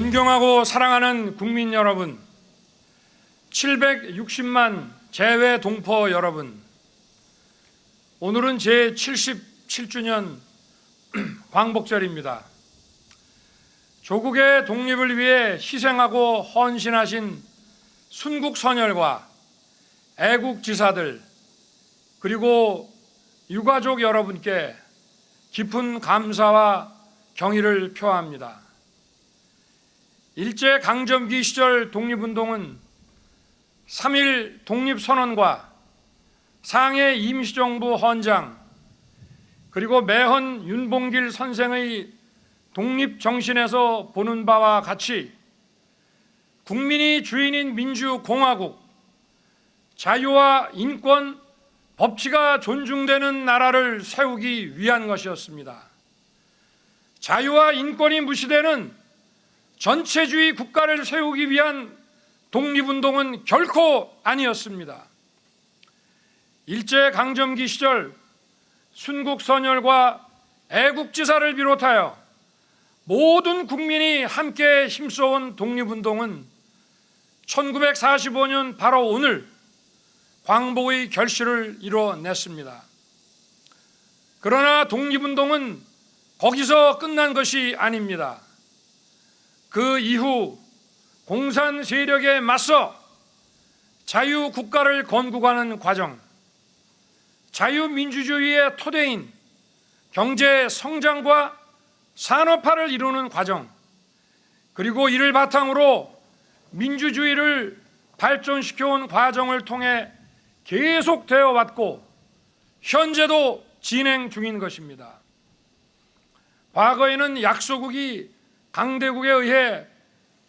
존경하고 사랑하는 국민 여러분, 760만 재외 동포 여러분, 오늘은 제 77주년 광복절입니다. 조국의 독립을 위해 희생하고 헌신하신 순국선열과 애국지사들 그리고 유가족 여러분께 깊은 감사와 경의를 표합니다. 일제강점기 시절 독립운동은 3.1 독립선언과 상해 임시정부 헌장 그리고 매헌 윤봉길 선생의 독립정신에서 보는 바와 같이 국민이 주인인 민주공화국, 자유와 인권, 법치가 존중되는 나라를 세우기 위한 것이었습니다. 자유와 인권이 무시되는 전체주의 국가를 세우기 위한 독립운동은 결코 아니었습니다. 일제강점기 시절 순국선열과 애국지사를 비롯하여 모든 국민이 함께 힘써온 독립운동은 1945년 바로 오늘 광복의 결실을 이뤄냈습니다. 그러나 독립운동은 거기서 끝난 것이 아닙니다. 그 이후 공산 세력에 맞서 자유국가를 건국하는 과정, 자유민주주의의 토대인 경제 성장과 산업화를 이루는 과정, 그리고 이를 바탕으로 민주주의를 발전시켜온 과정을 통해 계속되어 왔고 현재도 진행 중인 것입니다. 과거에는 약소국이 강대국에 의해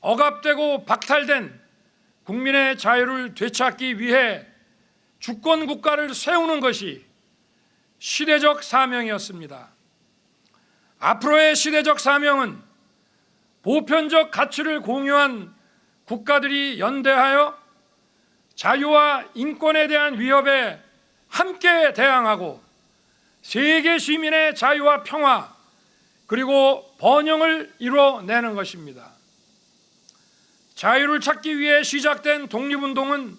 억압되고 박탈된 국민의 자유를 되찾기 위해 주권국가를 세우는 것이 시대적 사명이었습니다. 앞으로의 시대적 사명은 보편적 가치를 공유한 국가들이 연대하여 자유와 인권에 대한 위협에 함께 대항하고 세계 시민의 자유와 평화 그리고 번영을 이뤄내는 것입니다. 자유를 찾기 위해 시작된 독립운동은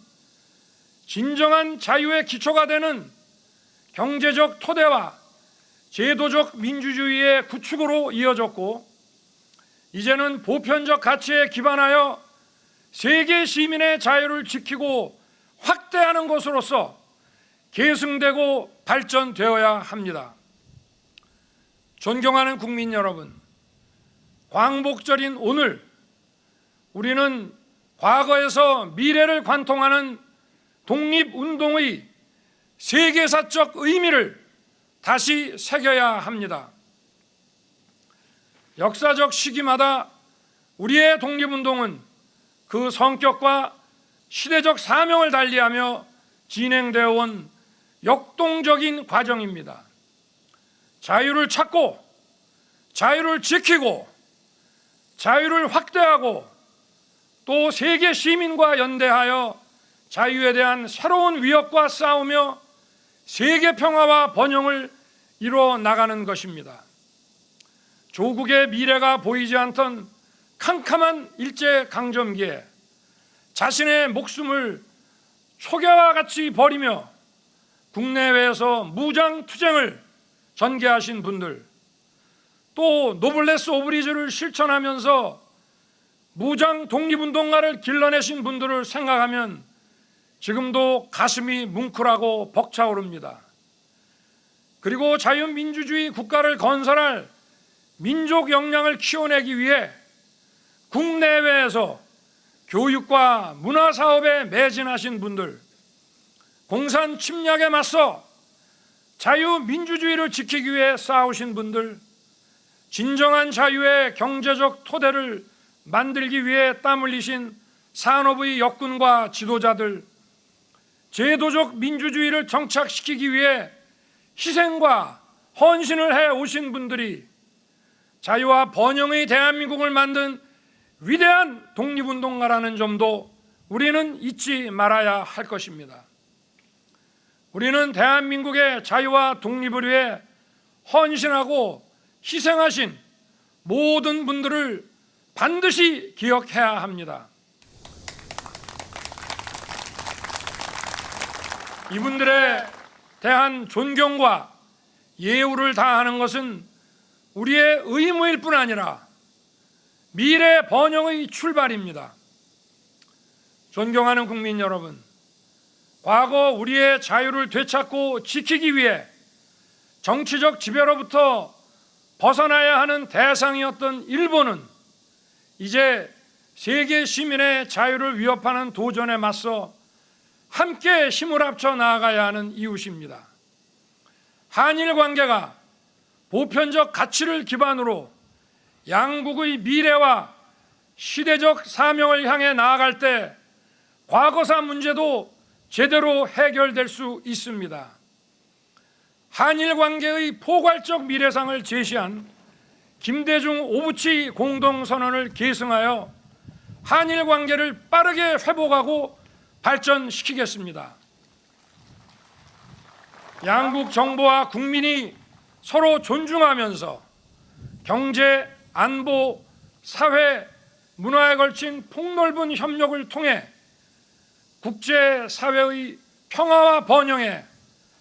진정한 자유의 기초가 되는 경제적 토대와 제도적 민주주의의 구축으로 이어졌고 이제는 보편적 가치에 기반하여 세계 시민의 자유를 지키고 확대하는 것으로서 계승되고 발전되어야 합니다. 존경하는 국민 여러분, 광복절인 오늘 우리는 과거에서 미래를 관통하는 독립운동의 세계사적 의미를 다시 새겨야 합니다. 역사적 시기마다 우리의 독립운동은 그 성격과 시대적 사명을 달리하며 진행되어 온 역동적인 과정입니다. 자유를 찾고 자유를 지키고 자유를 확대하고 또 세계 시민과 연대하여 자유에 대한 새로운 위협과 싸우며 세계 평화와 번영을 이뤄 나가는 것입니다. 조국의 미래가 보이지 않던 캄캄한 일제강점기에 자신의 목숨을 초계와 같이 버리며 국내외에서 무장투쟁을 전개하신 분들, 또 노블레스 오브리주를 실천하면서 무장 독립운동가를 길러내신 분들을 생각하면 지금도 가슴이 뭉클하고 벅차오릅니다. 그리고 자유민주주의 국가를 건설할 민족 역량을 키워내기 위해 국내외에서 교육과 문화사업에 매진하신 분들, 공산 침략에 맞서 자유민주주의를 지키기 위해 싸우신 분들, 진정한 자유의 경제적 토대를 만들기 위해 땀 흘리신 산업의 역군과 지도자들, 제도적 민주주의를 정착시키기 위해 희생과 헌신을 해 오신 분들이 자유와 번영의 대한민국을 만든 위대한 독립운동가라는 점도 우리는 잊지 말아야 할 것입니다. 우리는 대한민국의 자유와 독립을 위해 헌신하고 희생하신 모든 분들을 반드시 기억해야 합니다. 이분들에 대한 존경과 예우를 다하는 것은 우리의 의무일 뿐 아니라 미래 번영의 출발입니다. 존경하는 국민 여러분, 과거 우리의 자유를 되찾고 지키기 위해 정치적 지배로부터 벗어나야 하는 대상이었던 일본은 이제 세계 시민의 자유를 위협하는 도전에 맞서 함께 힘을 합쳐 나아가야 하는 이웃입니다. 한일 관계가 보편적 가치를 기반으로 양국의 미래와 시대적 사명을 향해 나아갈 때 과거사 문제도 제대로 해결될 수 있습니다. 한일 관계의 포괄적 미래상을 제시한 김대중 오부치 공동선언을 계승하여 한일 관계를 빠르게 회복하고 발전시키겠습니다. 양국 정부와 국민이 서로 존중하면서 경제, 안보, 사회, 문화에 걸친 폭넓은 협력을 통해 국제사회의 평화와 번영에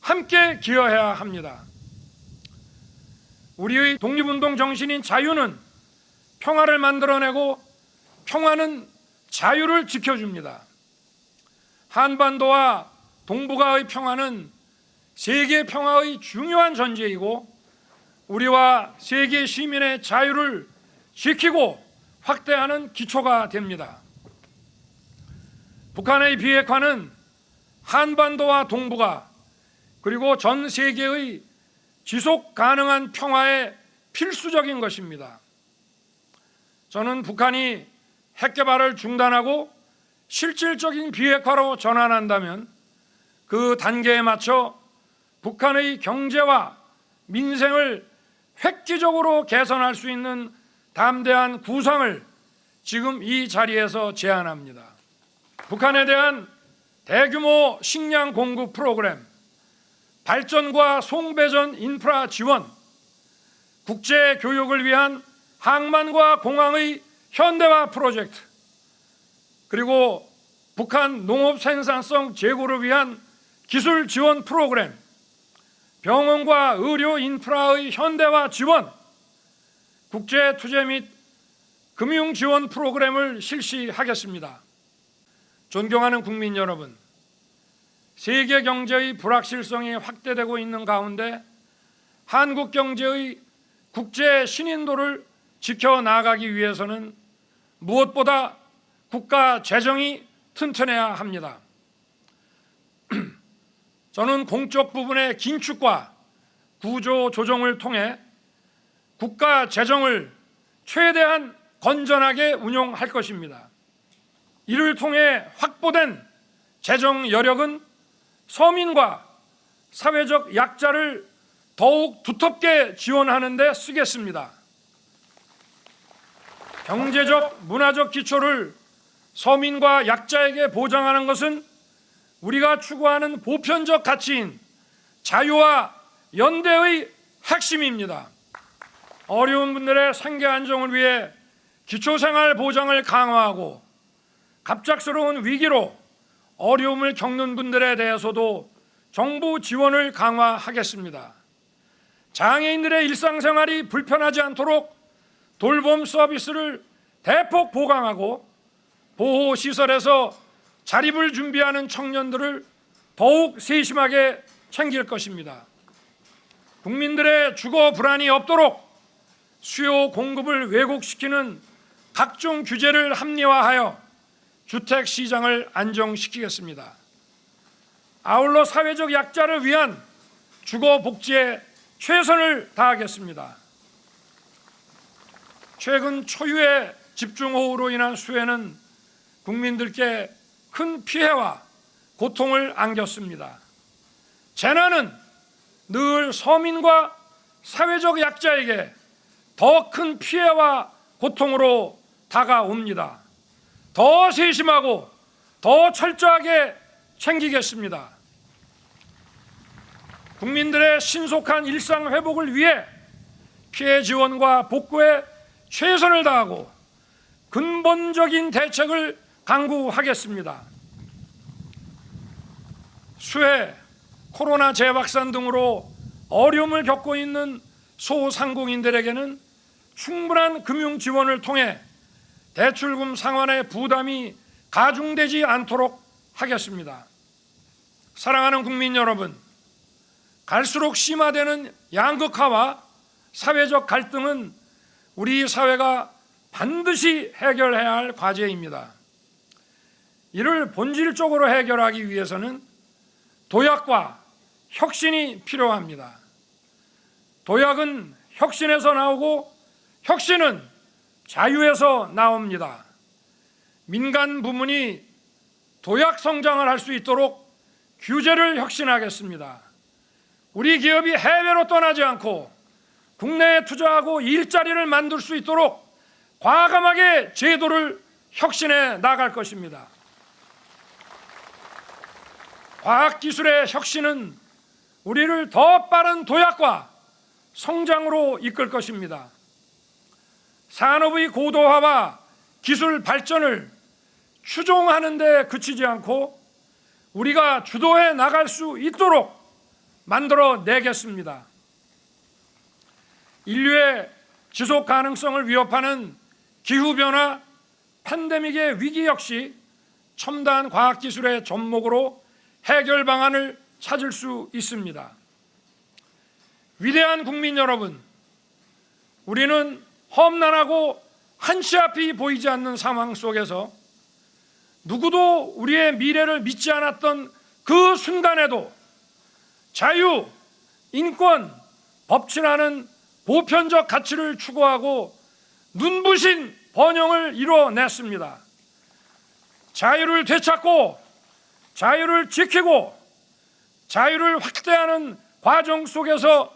함께 기여해야 합니다. 우리의 독립운동 정신인 자유는 평화를 만들어내고 평화는 자유를 지켜줍니다. 한반도와 동북아의 평화는 세계 평화의 중요한 전제이고 우리와 세계 시민의 자유를 지키고 확대하는 기초가 됩니다. 북한의 비핵화는 한반도와 동북아 그리고 전 세계의 지속 가능한 평화에 필수적인 것입니다. 저는 북한이 핵 개발을 중단하고 실질적인 비핵화로 전환한다면 그 단계에 맞춰 북한의 경제와 민생을 획기적으로 개선할 수 있는 담대한 구상을 지금 이 자리에서 제안합니다. 북한에 대한 대규모 식량 공급 프로그램, 발전과 송배전 인프라 지원, 국제 교육을 위한 항만과 공항의 현대화 프로젝트, 그리고 북한 농업 생산성 제고를 위한 기술 지원 프로그램, 병원과 의료 인프라의 현대화 지원, 국제 투자 및 금융 지원 프로그램을 실시하겠습니다. 존경하는 국민 여러분, 세계 경제의 불확실성이 확대되고 있는 가운데 한국 경제의 국제 신인도를 지켜나가기 위해서는 무엇보다 국가 재정이 튼튼해야 합니다. 저는 공적 부분의 긴축과 구조 조정을 통해 국가 재정을 최대한 건전하게 운용할 것입니다. 이를 통해 확보된 재정 여력은 서민과 사회적 약자를 더욱 두텁게 지원하는 데 쓰겠습니다. 경제적, 문화적 기초를 서민과 약자에게 보장하는 것은 우리가 추구하는 보편적 가치인 자유와 연대의 핵심입니다. 어려운 분들의 생계 안정을 위해 기초생활 보장을 강화하고 갑작스러운 위기로 어려움을 겪는 분들에 대해서도 정부 지원을 강화하겠습니다. 장애인들의 일상생활이 불편하지 않도록 돌봄 서비스를 대폭 보강하고 보호시설에서 자립을 준비하는 청년들을 더욱 세심하게 챙길 것입니다. 국민들의 주거 불안이 없도록 수요 공급을 왜곡시키는 각종 규제를 합리화하여 주택 시장을 안정시키겠습니다. 아울러 사회적 약자를 위한 주거 복지에 최선을 다하겠습니다. 최근 초유의 집중호우로 인한 수해는 국민들께 큰 피해와 고통을 안겼습니다. 재난은 늘 서민과 사회적 약자에게 더 큰 피해와 고통으로 다가옵니다. 더 세심하고 더 철저하게 챙기겠습니다. 국민들의 신속한 일상 회복을 위해 피해 지원과 복구에 최선을 다하고 근본적인 대책을 강구하겠습니다. 수해, 코로나 재확산 등으로 어려움을 겪고 있는 소상공인들에게는 충분한 금융 지원을 통해 대출금 상환의 부담이 가중되지 않도록 하겠습니다. 사랑하는 국민 여러분, 갈수록 심화되는 양극화와 사회적 갈등은 우리 사회가 반드시 해결해야 할 과제입니다. 이를 본질적으로 해결하기 위해서는 도약과 혁신이 필요합니다. 도약은 혁신에서 나오고 혁신은 자유에서 나옵니다. 민간 부문이 도약 성장을 할 수 있도록 규제를 혁신하겠습니다. 우리 기업이 해외로 떠나지 않고 국내에 투자하고 일자리를 만들 수 있도록 과감하게 제도를 혁신해 나갈 것입니다. 과학기술의 혁신은 우리를 더 빠른 도약과 성장으로 이끌 것입니다. 산업의 고도화와 기술 발전을 추종하는 데 그치지 않고 우리가 주도해 나갈 수 있도록 만들어내겠습니다. 인류의 지속 가능성을 위협하는 기후변화, 팬데믹의 위기 역시 첨단 과학기술의 접목으로 해결 방안을 찾을 수 있습니다. 위대한 국민 여러분, 우리는 험난하고 한치 앞이 보이지 않는 상황 속에서 누구도 우리의 미래를 믿지 않았던 그 순간에도 자유, 인권, 법치라는 보편적 가치를 추구하고 눈부신 번영을 이뤄냈습니다. 자유를 되찾고 자유를 지키고 자유를 확대하는 과정 속에서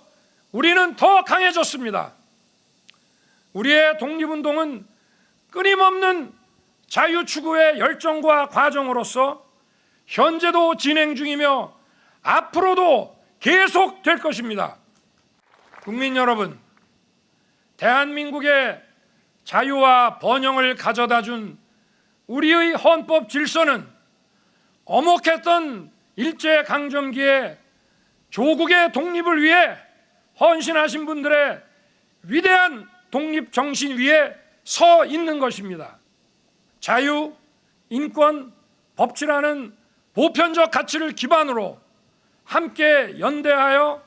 우리는 더 강해졌습니다. 우리의 독립운동은 끊임없는 자유 추구의 열정과 과정으로서 현재도 진행 중이며 앞으로도 계속될 것입니다. 국민 여러분, 대한민국의 자유와 번영을 가져다준 우리의 헌법 질서는 엄혹했던 일제강점기에 조국의 독립을 위해 헌신하신 분들의 위대한 독립정신 위에 서 있는 것입니다. 자유, 인권, 법치라는 보편적 가치를 기반으로 함께 연대하여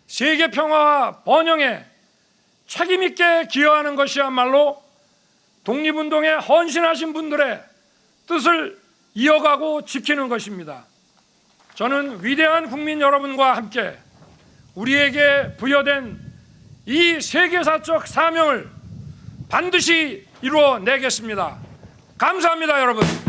세계 평화와 번영에 책임있게 기여하는 것이야말로 독립운동에 헌신하신 분들의 뜻을 이어가고 지키는 것입니다. 저는 위대한 국민 여러분과 함께 우리에게 부여된 이 세계사적 사명을 반드시 이루어내겠습니다. 감사합니다, 여러분.